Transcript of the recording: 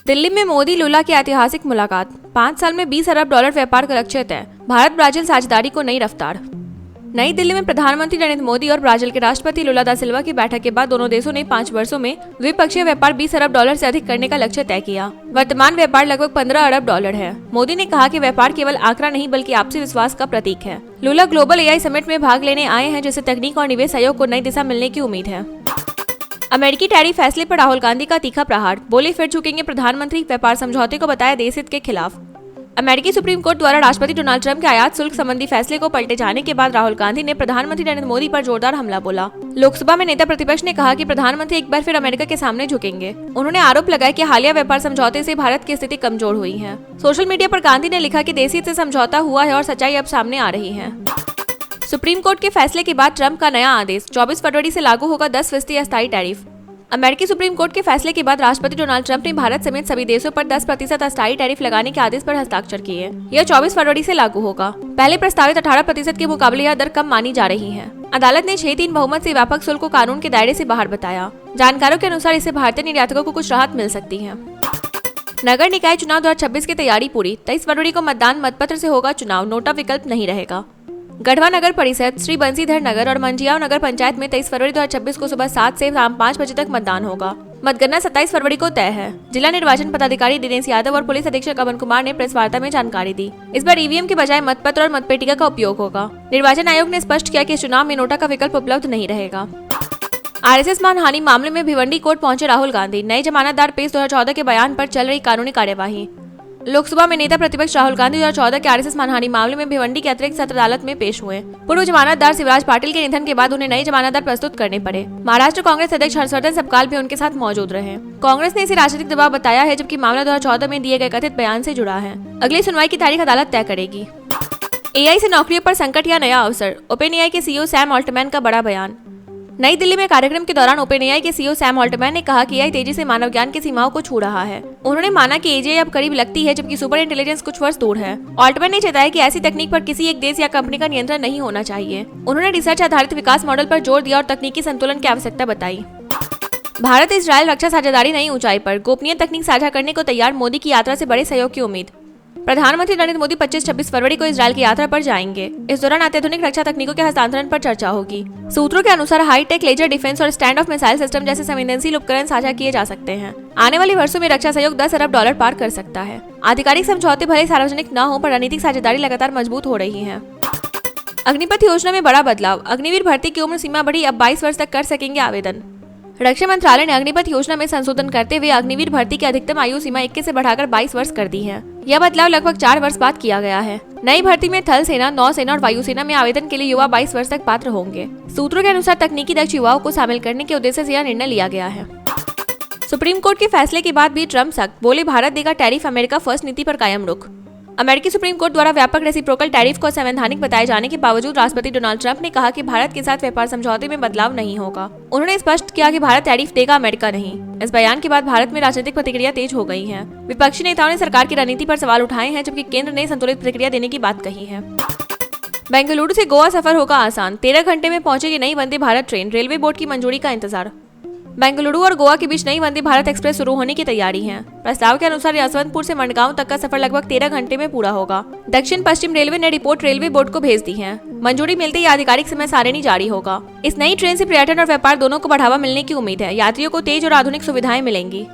दिल्ली में मोदी लुला की ऐतिहासिक मुलाकात। 5 साल में 20 अरब डॉलर व्यापार का लक्ष्य तय। भारत ब्राजील साझेदारी को नई रफ्तार। नई दिल्ली में प्रधानमंत्री नरेंद्र मोदी और ब्राजील के राष्ट्रपति लुला दा सिल्वा की बैठक के बाद दोनों देशों ने 5 वर्षों में द्विपक्षीय व्यापार 20 अरब डॉलर से अधिक करने का लक्ष्य तय किया। वर्तमान व्यापार लगभग 15 अरब डॉलर है। मोदी ने कहा कि व्यापार केवल आंकड़ा नहीं बल्कि आपसी विश्वास का प्रतीक है। लुला ग्लोबल AI समिट में भाग लेने आए हैं, जिससे तकनीक और निवेश सहयोग को नई दिशा मिलने की उम्मीद है। अमेरिकी टैरिफ फैसले पर राहुल गांधी का तीखा प्रहार। बोले फिर झुकेंगे प्रधानमंत्री, व्यापार समझौते को बताया देश हित के खिलाफ। अमेरिकी सुप्रीम कोर्ट द्वारा राष्ट्रपति डोनाल्ड ट्रंप के आयात शुल्क संबंधी फैसले को पलटे जाने के बाद राहुल गांधी ने प्रधानमंत्री नरेंद्र मोदी पर जोरदार हमला बोला। लोकसभा में नेता प्रतिपक्ष ने कहा कि प्रधानमंत्री एक बार फिर अमेरिका के सामने झुकेंगे। उन्होंने आरोप लगाया कि हालिया व्यापार समझौते से भारत की स्थिति कमजोर हुई है। सोशल मीडिया पर गांधी ने लिखा कि देश हित से समझौता हुआ है और सच्चाई अब सामने आ रही है। सुप्रीम कोर्ट के फैसले के बाद ट्रंप का नया आदेश। 24 फरवरी से लागू होगा 10% अस्थायी टैरिफ। अमेरिकी सुप्रीम कोर्ट के फैसले के बाद राष्ट्रपति डोनाल्ड ट्रंप ने भारत समेत सभी देशों पर 10% अस्थायी टैरिफ लगाने के आदेश पर हस्ताक्षर किए। यह 24 फरवरी से लागू होगा। पहले प्रस्तावित 18% के मुकाबले यह दर कम मानी जा रही है। अदालत ने 6-3 बहुमत से व्यापक शुल्क को कानून के दायरे से बाहर बताया। जानकारों के अनुसार इससे भारतीय निर्यातकों को कुछ राहत मिल सकती है। नगर निकाय चुनाव 2026 की तैयारी पूरी। 23 फरवरी को मतदान, मतपत्र से होगा चुनाव, नोटा विकल्प नहीं रहेगा। गढ़वा नगर परिषद, श्री बंसीधर नगर और मंझियाव नगर पंचायत में 23 फरवरी 2026 को सुबह 7 से शाम 5 बजे तक मतदान होगा। मतगणना 27 फरवरी को तय है। जिला निर्वाचन पदाधिकारी दिनेश यादव और पुलिस अधीक्षक अमन कुमार ने प्रेस वार्ता में जानकारी दी। इस बार EVM के बजाय मतपत्र और मतपेटिका का उपयोग होगा। निर्वाचन आयोग ने स्पष्ट किया कि इस चुनाव में नोटा का विकल्प उपलब्ध नहीं रहेगा। RSS मानहानि मामले में भिवंडी कोर्ट पहुंचे राहुल गांधी। नए जमानतदार पेश 2014 के बयान पर चल रही कानूनी कार्यवाही। लोकसभा में नेता प्रतिपक्ष राहुल गांधी 2014 के RSS मानहानि मामले में भिवंडी की अतिरिक्त सत्र अदालत में पेश हुए। पूर्व जमानतदार शिवराज पाटिल के निधन के बाद उन्हें नए जमानतदार प्रस्तुत करने पड़े। महाराष्ट्र कांग्रेस अध्यक्ष हर्षवर्धन सपकाल भी उनके साथ मौजूद रहे। कांग्रेस ने इसे राजनीतिक दबाव बताया है, जबकि मामला 2014 में दिए गए कथित बयान से जुड़ा है। अगली सुनवाई की तारीख अदालत तय करेगी। AI से नौकरियों पर संकट या नया अवसर। OpenAI के CEO सैम ऑल्टमैन का बड़ा बयान। नई दिल्ली में कार्यक्रम के दौरान OpenAI के CEO सैम ऑल्टमैन ने कहा कि AI तेजी से मानव ज्ञान की सीमाओं को छू रहा है। उन्होंने माना कि AGI अब करीब लगती है, जबकि सुपर इंटेलिजेंस कुछ वर्ष दूर है। ऑल्टमैन ने चेताया कि ऐसी तकनीक पर किसी एक देश या कंपनी का नियंत्रण नहीं होना चाहिए। उन्होंने रिसर्च आधारित विकास मॉडल पर जोर दिया और तकनीकी संतुलन की आवश्यकता बताई। भारत इजरायल रक्षा साझेदारी नई ऊंचाई पर। गोपनीय तकनीक साझा करने को तैयार, मोदी की यात्रा से बड़े सहयोग की उम्मीद। प्रधानमंत्री नरेंद्र मोदी 25-26 फरवरी को इजरायल की यात्रा पर जाएंगे। इस दौरान अत्याधुनिक रक्षा तकनीकों के हस्तांतरण पर चर्चा होगी। सूत्रों के अनुसार हाईटेक लेजर डिफेंस और स्टैंड ऑफ मिसाइल सिस्टम जैसे संवेदनशील उपकरण साझा किए जा सकते हैं। आने वाले वर्षों में रक्षा सहयोग 10 अरब डॉलर पार कर सकता है। आधिकारिक समझौते भले सार्वजनिक न हो, पर रणनीतिक साझेदारी लगातार मजबूत हो रही है। अग्निपथ योजना में बड़ा बदलाव। अग्निवीर भर्ती की उम्र सीमा बढ़ी, अब 22 वर्ष तक कर सकेंगे आवेदन। रक्षा मंत्रालय ने अग्निपथ योजना में संशोधन करते हुए अग्निवीर भर्ती की अधिकतम आयु सीमा 21 से बढ़ाकर 22 वर्ष कर दी है। यह बदलाव लगभग 4 वर्ष बाद किया गया है। नई भर्ती में थल सेना, नौसेना और वायुसेना में आवेदन के लिए युवा 22 वर्ष तक पात्र होंगे। सूत्रों के अनुसार तकनीकी दक्ष युवाओं को शामिल करने के उद्देश्य से यह निर्णय लिया गया है। सुप्रीम कोर्ट के फैसले के बाद भी ट्रंप सख्त। बोले भारत देगा टैरिफ, अमेरिका फर्स्ट नीति पर कायम रुख। अमेरिकी सुप्रीम कोर्ट द्वारा व्यापक रेसिप्रोकल टैरिफ को असंवैधानिक बताए जाने के बावजूद राष्ट्रपति डोनाल्ड ट्रंप ने कहा कि भारत के साथ व्यापार समझौते में बदलाव नहीं होगा। उन्होंने स्पष्ट किया कि भारत टैरिफ देगा, अमेरिका नहीं। इस बयान के बाद भारत में राजनीतिक प्रतिक्रिया तेज हो गई है। विपक्षी नेताओं ने सरकार की रणनीति पर सवाल उठाए हैं, जबकि केंद्र ने संतुलित प्रतिक्रिया देने की बात कही है। बेंगलुरु से गोवा सफर होगा आसान। 13 घंटे में पहुंचेगी नई Vande Bharat train. Railway board की मंजूरी का इंतजार। बेंगलुरु और गोवा के बीच नई वंदे भारत एक्सप्रेस शुरू होने की तैयारी है। प्रस्ताव के अनुसार यशवंतपुर से मंडगांव तक का सफर लगभग 13 घंटे में पूरा होगा। दक्षिण पश्चिम रेलवे ने रिपोर्ट रेलवे बोर्ड को भेज दी है। मंजूरी मिलते ही आधिकारिक समय सारिणी जारी होगा। इस नई ट्रेन से पर्यटन और व्यापार दोनों को बढ़ावा मिलने की उम्मीद है। यात्रियों को तेज और आधुनिक सुविधाएं मिलेंगी।